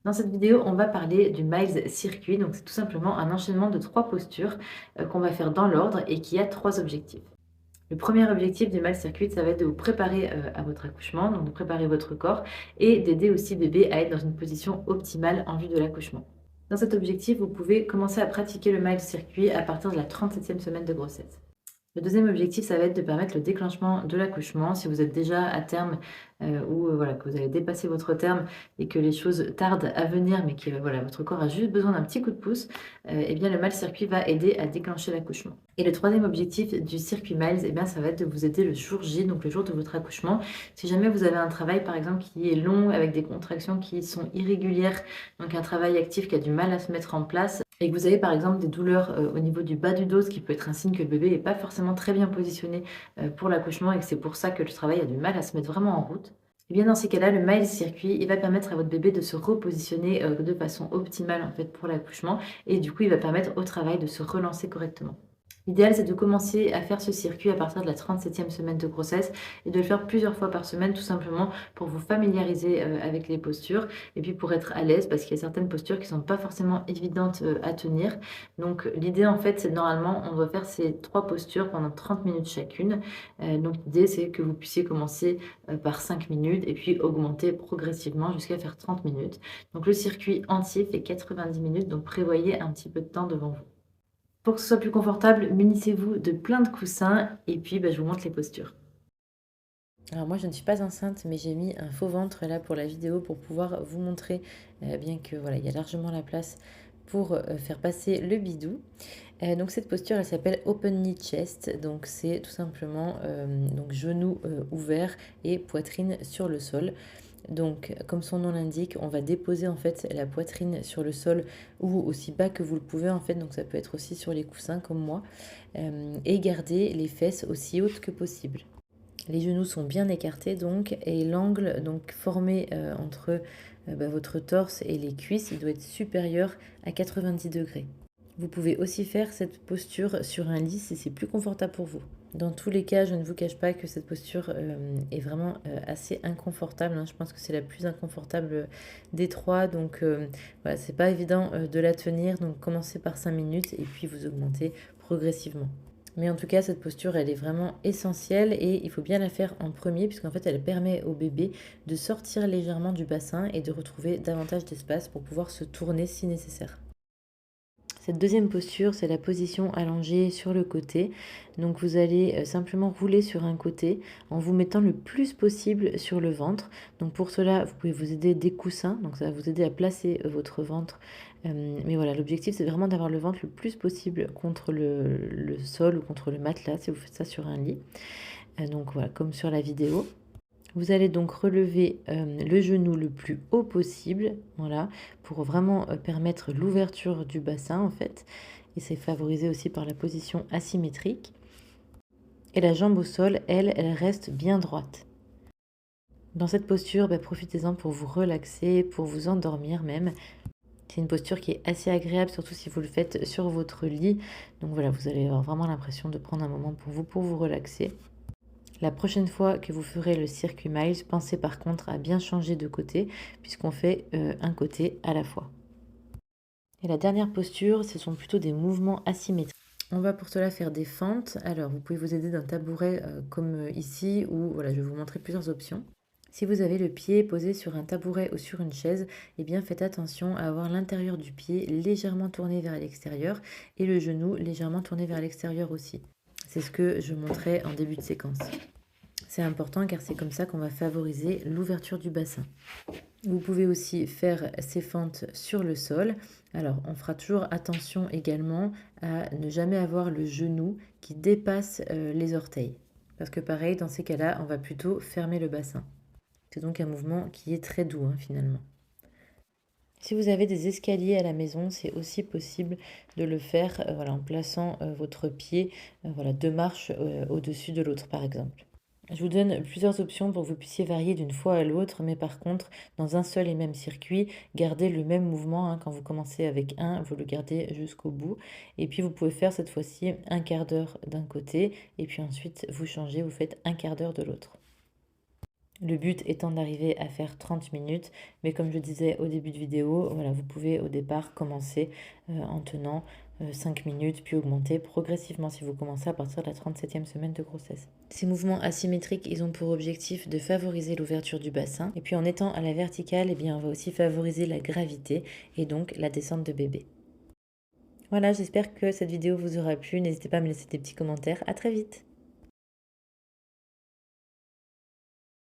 Dans cette vidéo, on va parler du Miles Circuit. Donc, c'est tout simplement un enchaînement de 3 postures qu'on va faire dans l'ordre et qui a 3 objectifs. Le premier objectif du Miles Circuit, ça va être de vous préparer à votre accouchement, donc de préparer votre corps et d'aider aussi bébé à être dans une position optimale en vue de l'accouchement. Dans cet objectif, vous pouvez commencer à pratiquer le Miles Circuit à partir de la 37e semaine de grossesse. Le deuxième objectif, ça va être de permettre le déclenchement de l'accouchement. Si vous êtes déjà à terme ou voilà, que vous avez dépassé votre terme et que les choses tardent à venir, mais que voilà, votre corps a juste besoin d'un petit coup de pouce, eh bien, le Miles Circuit va aider à déclencher l'accouchement. Et le troisième objectif du circuit Miles, eh bien, ça va être de vous aider le jour J, donc le jour de votre accouchement. Si jamais vous avez un travail, par exemple, qui est long, avec des contractions qui sont irrégulières, donc un travail actif qui a du mal à se mettre en place, et que vous avez par exemple des douleurs au niveau du bas du dos, ce qui peut être un signe que le bébé n'est pas forcément très bien positionné pour l'accouchement et que c'est pour ça que le travail a du mal à se mettre vraiment en route, et bien dans ces cas-là, le Miles Circuit, il va permettre à votre bébé de se repositionner de façon optimale en fait pour l'accouchement et du coup, il va permettre au travail de se relancer correctement. L'idéal, c'est de commencer à faire ce circuit à partir de la 37e semaine de grossesse et de le faire plusieurs fois par semaine, tout simplement pour vous familiariser avec les postures et puis pour être à l'aise parce qu'il y a certaines postures qui ne sont pas forcément évidentes à tenir. Donc, l'idée, en fait, c'est normalement, on doit faire ces 3 postures pendant 30 minutes chacune. Donc, l'idée, c'est que vous puissiez commencer par 5 minutes et puis augmenter progressivement jusqu'à faire 30 minutes. Donc, le circuit entier fait 90 minutes, donc prévoyez un petit peu de temps devant vous. Pour que ce soit plus confortable, munissez-vous de plein de coussins et puis je vous montre les postures. Alors moi je ne suis pas enceinte mais j'ai mis un faux ventre là pour la vidéo pour pouvoir vous montrer bien que voilà il y a largement la place pour faire passer le bidou. Donc cette posture elle s'appelle Open Knee Chest, donc c'est tout simplement donc genoux ouverts et poitrine sur le sol. Donc, comme son nom l'indique, on va déposer en fait la poitrine sur le sol ou aussi bas que vous le pouvez en fait. Donc, ça peut être aussi sur les coussins comme moi. Et garder les fesses aussi hautes que possible. Les genoux sont bien écartés donc et l'angle donc formé entre votre torse et les cuisses, il doit être supérieur à 90 degrés. Vous pouvez aussi faire cette posture sur un lit si c'est plus confortable pour vous. Dans tous les cas, je ne vous cache pas que cette posture est vraiment assez inconfortable, hein. Je pense que c'est la plus inconfortable des trois. Donc voilà, c'est pas évident de la tenir. Donc commencez par 5 minutes et puis vous augmentez progressivement. Mais en tout cas, cette posture, elle est vraiment essentielle et il faut bien la faire en premier puisqu'en fait, elle permet au bébé de sortir légèrement du bassin et de retrouver davantage d'espace pour pouvoir se tourner si nécessaire. Cette deuxième posture, c'est la position allongée sur le côté. Donc vous allez simplement rouler sur un côté en vous mettant le plus possible sur le ventre. Donc pour cela, vous pouvez vous aider des coussins. Donc ça va vous aider à placer votre ventre. Mais voilà, l'objectif, c'est vraiment d'avoir le ventre le plus possible contre le sol ou contre le matelas si vous faites ça sur un lit. Donc voilà, comme sur la vidéo. Vous allez donc relever le genou le plus haut possible, voilà, pour vraiment permettre l'ouverture du bassin en fait. Et c'est favorisé aussi par la position asymétrique. Et la jambe au sol, elle reste bien droite. Dans cette posture, profitez-en pour vous relaxer, pour vous endormir même. C'est une posture qui est assez agréable, surtout si vous le faites sur votre lit. Donc voilà, vous allez avoir vraiment l'impression de prendre un moment pour vous relaxer. La prochaine fois que vous ferez le circuit Miles, pensez par contre à bien changer de côté, puisqu'on fait un côté à la fois. Et la dernière posture, ce sont plutôt des mouvements asymétriques. On va pour cela faire des fentes. Alors, vous pouvez vous aider d'un tabouret comme ici, ou voilà, je vais vous montrer plusieurs options. Si vous avez le pied posé sur un tabouret ou sur une chaise, eh bien faites attention à avoir l'intérieur du pied légèrement tourné vers l'extérieur et le genou légèrement tourné vers l'extérieur aussi. C'est ce que je montrais en début de séquence. C'est important car c'est comme ça qu'on va favoriser l'ouverture du bassin. Vous pouvez aussi faire ces fentes sur le sol. Alors, on fera toujours attention également à ne jamais avoir le genou qui dépasse les orteils. Parce que pareil, dans ces cas-là, on va plutôt fermer le bassin. C'est donc un mouvement qui est très doux finalement. Si vous avez des escaliers à la maison, c'est aussi possible de le faire voilà, en plaçant votre pied voilà, 2 marches au-dessus de l'autre par exemple. Je vous donne plusieurs options pour que vous puissiez varier d'une fois à l'autre, mais par contre, dans un seul et même circuit, gardez le même mouvement. Quand vous commencez avec un, vous le gardez jusqu'au bout. Et puis, vous pouvez faire cette fois-ci un quart d'heure d'un côté, et puis ensuite, vous changez, vous faites un quart d'heure de l'autre. Le but étant d'arriver à faire 30 minutes, mais comme je disais au début de vidéo, voilà, vous pouvez au départ commencer en tenant 5 minutes, puis augmenter progressivement si vous commencez à partir de la 37e semaine de grossesse. Ces mouvements asymétriques, ils ont pour objectif de favoriser l'ouverture du bassin, et puis en étant à la verticale, eh bien, on va aussi favoriser la gravité et donc la descente de bébé. Voilà, j'espère que cette vidéo vous aura plu. N'hésitez pas à me laisser des petits commentaires. À très vite!